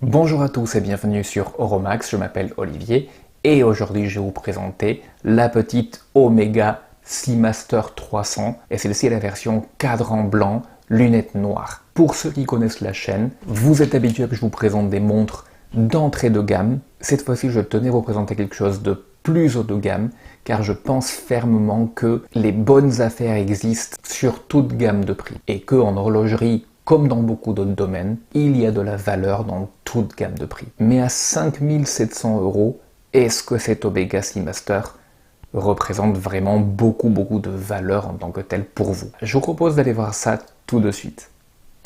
Bonjour à tous et bienvenue sur Oromax, je m'appelle Olivier et aujourd'hui je vais vous présenter la petite Omega Seamaster 300 et celle-ci est la version cadran blanc, lunettes noires. Pour ceux qui connaissent la chaîne, vous êtes habitués que je vous présente des montres d'entrée de gamme. Cette fois-ci je tenais à vous présenter quelque chose de plus haut de gamme car je pense fermement que les bonnes affaires existent sur toute gamme de prix et que en horlogerie comme dans beaucoup d'autres domaines, il y a de la valeur dans toute gamme de prix. Mais à 5 700 €, est-ce que cette Omega Seamaster représente vraiment beaucoup de valeur en tant que telle pour vous? Je vous propose d'aller voir ça tout de suite.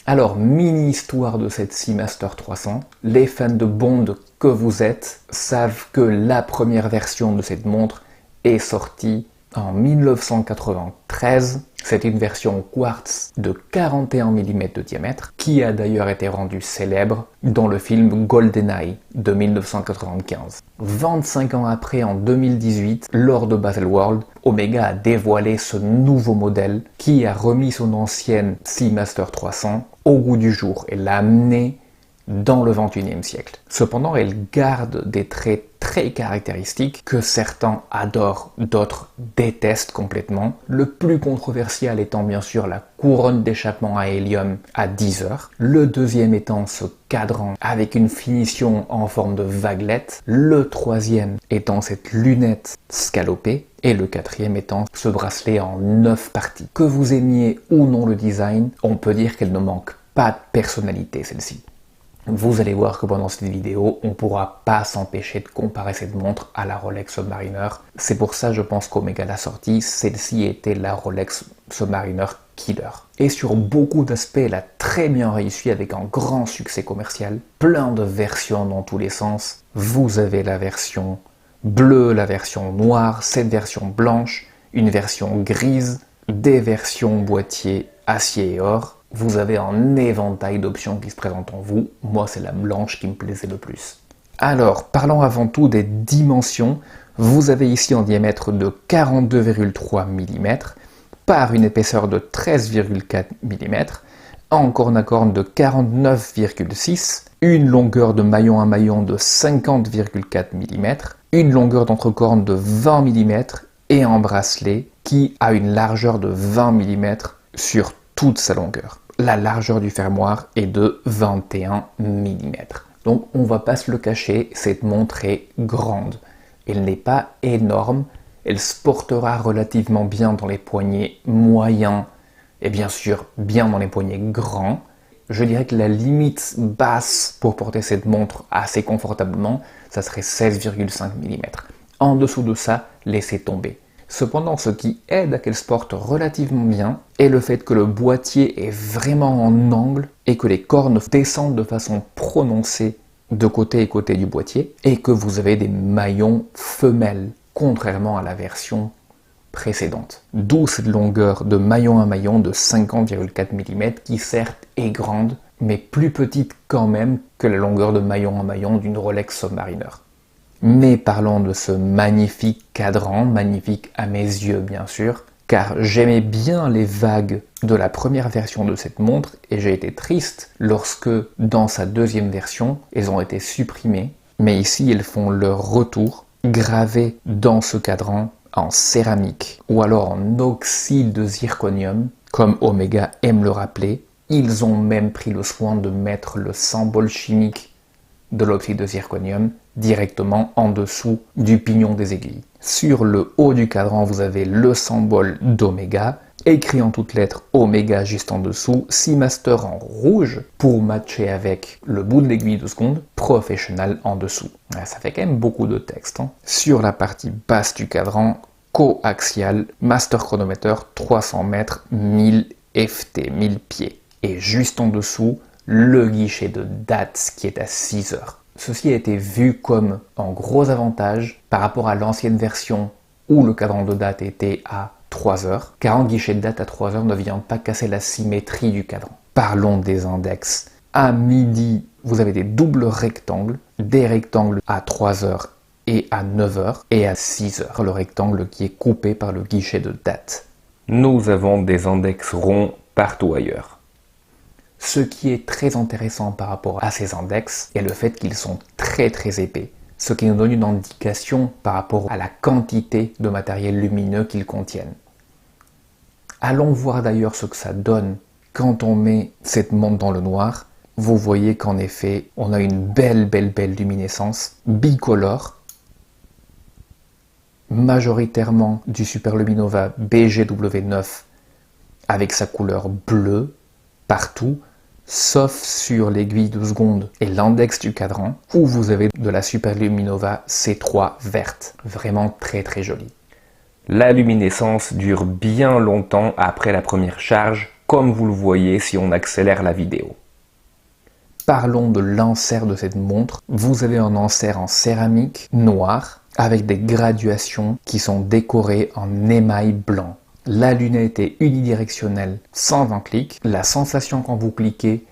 Alors, mini histoire de cette Seamaster 300. Les fans de Bond que vous êtes savent que la première version de cette montre est sortie en 1993. C'est une version quartz de 41 mm de diamètre qui a d'ailleurs été rendue célèbre dans le film GoldenEye de 1995. 25 ans après, en 2018, lors de Baselworld, Omega a dévoilé ce nouveau modèle qui a remis son ancienne Seamaster 300 au goût du jour et l'a amené dans le XXIe siècle. Cependant, elle garde des traits très caractéristiques que certains adorent, d'autres détestent complètement. Le plus controversial étant bien sûr la couronne d'échappement à hélium à 10 heures. Le deuxième étant ce cadran avec une finition en forme de vaguelette. Le troisième étant cette lunette scalopée. Et le quatrième étant ce bracelet en 9 parties. Que vous aimiez ou non le design, on peut dire qu'elle ne manque pas de personnalité celle-ci. Vous allez voir que pendant cette vidéo, on ne pourra pas s'empêcher de comparer cette montre à la Rolex Submariner. C'est pour ça, je pense qu'Omega l'a sortie, celle-ci était la Rolex Submariner Killer. Et sur beaucoup d'aspects, elle a très bien réussi avec un grand succès commercial. Plein de versions dans tous les sens. Vous avez la version bleue, la version noire, cette version blanche, une version grise, des versions boîtier acier et or. Vous avez un éventail d'options qui se présentent en vous. Moi, c'est la blanche qui me plaisait le plus. Alors, parlons avant tout des dimensions. Vous avez ici un diamètre de 42,3 mm par une épaisseur de 13,4 mm, un corne à corne de 49,6, une longueur de maillon à maillon de 50,4 mm, une longueur d'entrecorne de 20 mm et un bracelet qui a une largeur de 20 mm sur toute sa longueur. La largeur du fermoir est de 21 mm. Donc on va pas se le cacher, cette montre est grande. Elle n'est pas énorme, elle se portera relativement bien dans les poignets moyens et bien sûr bien dans les poignets grands. Je dirais que la limite basse pour porter cette montre assez confortablement, ça serait 16,5 mm. En dessous de ça, laissez tomber. Cependant, ce qui aide à qu'elle se porte relativement bien est le fait que le boîtier est vraiment en angle et que les cornes descendent de façon prononcée de côté et côté du boîtier et que vous avez des maillons femelles, contrairement à la version précédente. D'où cette longueur de maillon à maillon de 50,4 mm qui certes est grande, mais plus petite quand même que la longueur de maillon à maillon d'une Rolex Submariner. Mais parlons de ce magnifique cadran, magnifique à mes yeux bien sûr, car j'aimais bien les vagues de la première version de cette montre et j'ai été triste lorsque dans sa deuxième version, elles ont été supprimées. Mais ici, elles font leur retour, gravées dans ce cadran en céramique ou alors en oxyde de zirconium, comme Omega aime le rappeler. Ils ont même pris le soin de mettre le symbole chimique de l'oxyde de zirconium directement en dessous du pignon des aiguilles. Sur le haut du cadran, vous avez le symbole d'Omega, écrit en toutes lettres Omega juste en dessous, Seamaster en rouge pour matcher avec le bout de l'aiguille de seconde, Professional en dessous. Ça fait quand même beaucoup de texte. Sur la partie basse du cadran, coaxial, Master chronomètre 300 mètres, 1000 FT, 1000 pieds. Et juste en dessous, le guichet de date qui est à 6 heures. Ceci a été vu comme un gros avantage par rapport à l'ancienne version où le cadran de date était à 3 heures, car un guichet de date à 3 heures ne vient pas casser la symétrie du cadran. Parlons des index. À midi, vous avez des doubles rectangles, des rectangles à 3 heures et à 9 heures, et à 6 heures, le rectangle qui est coupé par le guichet de date. Nous avons des index ronds partout ailleurs. Ce qui est très intéressant par rapport à ces index est le fait qu'ils sont très épais, ce qui nous donne une indication par rapport à la quantité de matériel lumineux qu'ils contiennent. Allons voir d'ailleurs ce que ça donne quand on met cette montre dans le noir. Vous voyez qu'en effet, on a une belle luminescence bicolore, majoritairement du Superluminova BGW9 avec sa couleur bleue partout, sauf sur l'aiguille de seconde et l'index du cadran, où vous avez de la Superluminova C3 verte. Vraiment très jolie. La luminescence dure bien longtemps après la première charge, comme vous le voyez si on accélère la vidéo. Parlons de l'insert de cette montre. Vous avez un insert en céramique noir avec des graduations qui sont décorées en émail blanc. La lunette est unidirectionnelle, 120 clics. La sensation quand vous cliquez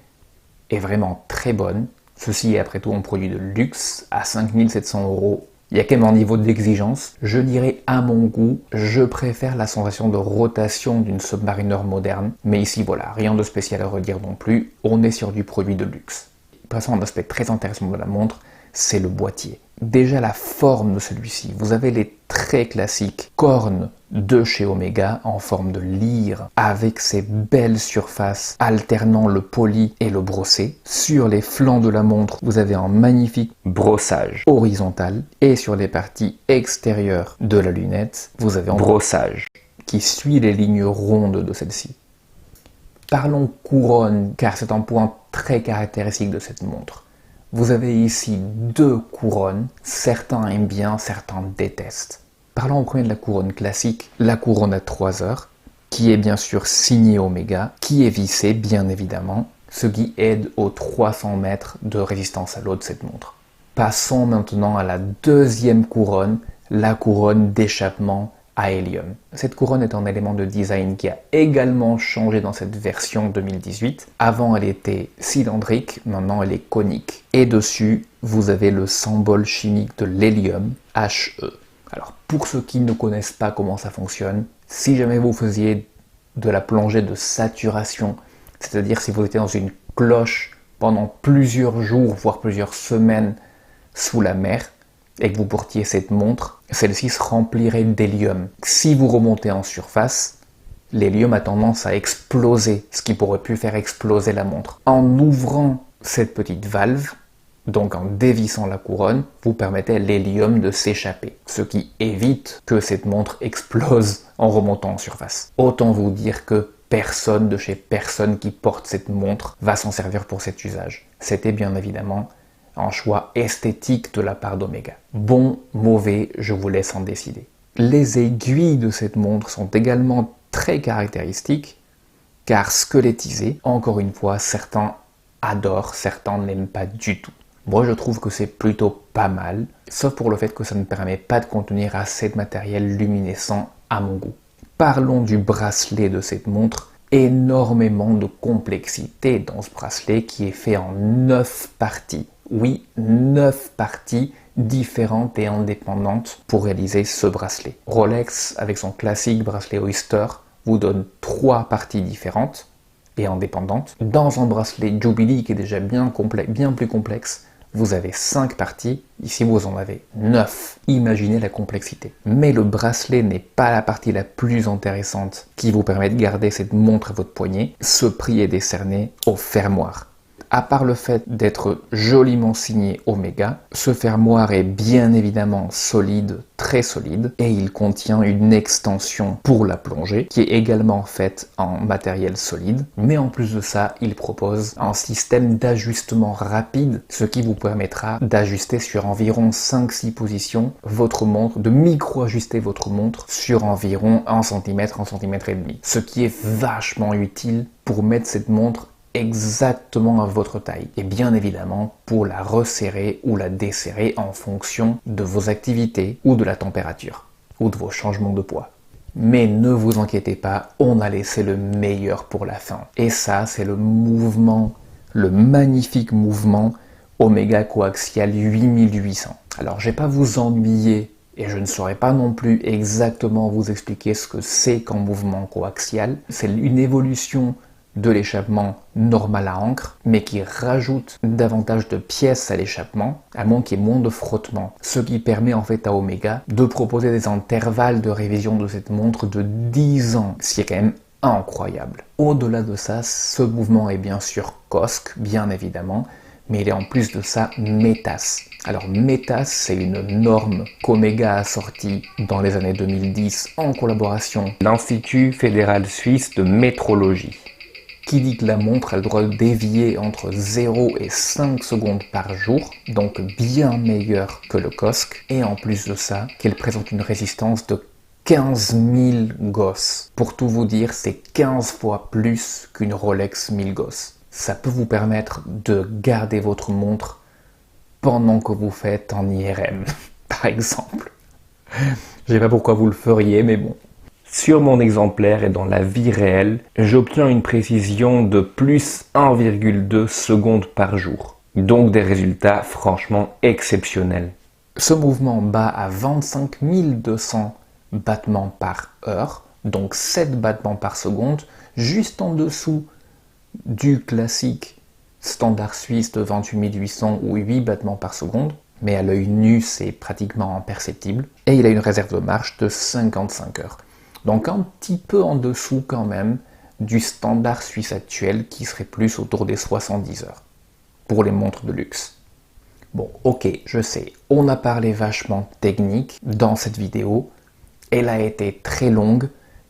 est vraiment très bonne. Ceci est après tout un produit de luxe à 5 700 €. Il y a quand même un niveau d'exigence. Je dirais à mon goût, je préfère la sensation de rotation d'une Submariner moderne. Mais ici voilà, rien de spécial à redire non plus. On est sur du produit de luxe. Passons à un aspect très intéressant de la montre, c'est le boîtier. Déjà la forme de celui-ci, vous avez les très classiques cornes de chez Omega en forme de lyre avec ces belles surfaces alternant le poli et le brossé. Sur les flancs de la montre, vous avez un magnifique brossage horizontal et sur les parties extérieures de la lunette, vous avez un brossage qui suit les lignes rondes de celle-ci. Parlons couronne, car c'est un point très caractéristique de cette montre. Vous avez ici deux couronnes, certains aiment bien, certains détestent. Parlons en premier de la couronne classique, la couronne à 3 heures, qui est bien sûr signée Omega, qui est vissée bien évidemment, ce qui aide aux 300 mètres de résistance à l'eau de cette montre. Passons maintenant à la deuxième couronne, la couronne d'échappement à hélium. Cette couronne est un élément de design qui a également changé dans cette version 2018. Avant, elle était cylindrique, maintenant elle est conique. Et dessus, vous avez le symbole chimique de l'hélium, He. Alors, pour ceux qui ne connaissent pas comment ça fonctionne, si jamais vous faisiez de la plongée de saturation, c'est-à-dire si vous étiez dans une cloche pendant plusieurs jours, voire plusieurs semaines sous la mer, et que vous portiez cette montre, celle-ci se remplirait d'hélium. Si vous remontez en surface, l'hélium a tendance à exploser, ce qui pourrait pu faire exploser la montre. En ouvrant cette petite valve, donc en dévissant la couronne, vous permettez à l'hélium de s'échapper, ce qui évite que cette montre explose en remontant en surface. Autant vous dire que personne de chez personne qui porte cette montre va s'en servir pour cet usage. C'était bien évidemment un choix esthétique de la part d'Omega. Bon, mauvais, je vous laisse en décider. Les aiguilles de cette montre sont également très caractéristiques, car squelettisées, encore une fois, certains adorent, certains n'aiment pas du tout. Moi, je trouve que c'est plutôt pas mal, sauf pour le fait que ça ne permet pas de contenir assez de matériel luminescent à mon goût. Parlons du bracelet de cette montre. Énormément de complexité dans ce bracelet qui est fait en 9 parties. Oui, 9 parties différentes et indépendantes pour réaliser ce bracelet. Rolex, avec son classique bracelet Oyster, vous donne 3 parties différentes et indépendantes. Dans un bracelet Jubilee qui est déjà bien plus complexe, vous avez 5 parties, ici vous en avez 9. Imaginez la complexité. Mais le bracelet n'est pas la partie la plus intéressante qui vous permet de garder cette montre à votre poignet. Ce prix est décerné au fermoir. À part le fait d'être joliment signé Omega, ce fermoir est bien évidemment solide, très solide, et il contient une extension pour la plongée qui est également faite en matériel solide. Mais en plus de ça, il propose un système d'ajustement rapide, ce qui vous permettra d'ajuster sur environ 5-6 positions votre montre, de micro-ajuster votre montre sur environ 1 cm, 1 cm et demi. Ce qui est vachement utile pour mettre cette montre exactement à votre taille et bien évidemment pour la resserrer ou la desserrer en fonction de vos activités ou de la température ou de vos changements de poids. Mais ne vous inquiétez pas, on a laissé le meilleur pour la fin. Et ça, c'est le mouvement, le magnifique mouvement Omega Coaxial 8800. Alors, je vais pas vous ennuyer et je ne saurais pas non plus exactement vous expliquer ce que c'est qu'un mouvement coaxial. C'est une évolution de l'échappement normal à encre, mais qui rajoute davantage de pièces à l'échappement, à moins qu'il y ait moins de frottement. Ce qui permet en fait à Omega de proposer des intervalles de révision de cette montre de 10 ans, ce qui est quand même incroyable. Au-delà de ça, ce mouvement est bien sûr COSC, bien évidemment, mais il est en plus de ça METAS. Alors METAS, c'est une norme qu'Omega a sortie dans les années 2010 en collaboration avec l'Institut fédéral suisse de métrologie, qui dit que la montre a le droit de dévier entre 0 et 5 secondes par jour, donc bien meilleur que le COSC, et en plus de ça, qu'elle présente une résistance de 15 000 Gauss. Pour tout vous dire, c'est 15 fois plus qu'une Rolex 1000 Gauss. Ça peut vous permettre de garder votre montre pendant que vous faites en IRM, par exemple. Je sais pas pourquoi vous le feriez, mais bon. Sur mon exemplaire et dans la vie réelle, j'obtiens une précision de plus 1,2 secondes par jour. Donc des résultats franchement exceptionnels. Ce mouvement bat à 25 200 battements par heure, donc 7 battements par seconde, juste en dessous du classique standard suisse de 28 800 ou 8 battements par seconde, mais à l'œil nu c'est pratiquement imperceptible, et il a une réserve de marche de 55 heures. Donc un petit peu en dessous quand même du standard suisse actuel qui serait plus autour des 70 heures pour les montres de luxe. Bon, ok, je sais, on a parlé vachement technique dans cette vidéo, elle a été très longue,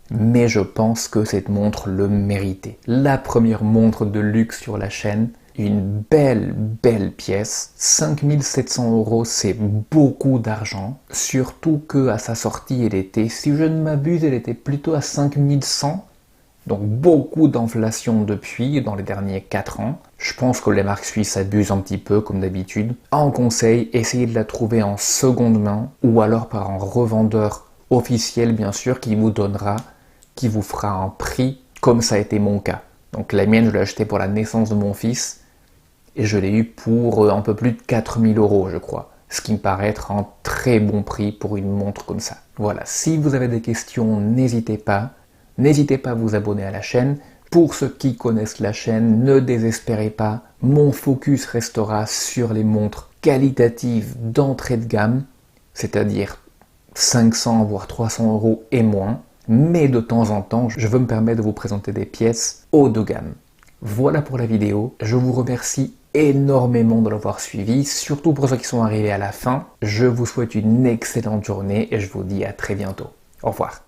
mais je pense que cette montre le méritait. La première montre de luxe sur la chaîne, une belle pièce. 5 700 €, c'est beaucoup d'argent. Surtout qu'à sa sortie, elle était, si je ne m'abuse, elle était plutôt à 5 100. Donc beaucoup d'inflation depuis, dans les derniers 4 ans. Je pense que les marques suisses abusent un petit peu, comme d'habitude. En conseil, essayez de la trouver en seconde main, ou alors par un revendeur officiel, bien sûr, qui vous fera un prix, comme ça a été mon cas. Donc la mienne, je l'ai achetée pour la naissance de mon fils, et je l'ai eu pour un peu plus de 4 000 €, je crois. Ce qui me paraît être un très bon prix pour une montre comme ça. Voilà, si vous avez des questions, n'hésitez pas. N'hésitez pas à vous abonner à la chaîne. Pour ceux qui connaissent la chaîne, ne désespérez pas. Mon focus restera sur les montres qualitatives d'entrée de gamme, c'est-à-dire 500 voire 300 € et moins. Mais de temps en temps, je veux me permettre de vous présenter des pièces haut de gamme. Voilà pour la vidéo. Je vous remercie énormément de l'avoir suivi, surtout pour ceux qui sont arrivés à la fin. Je vous souhaite une excellente journée et je vous dis à très bientôt. Au revoir.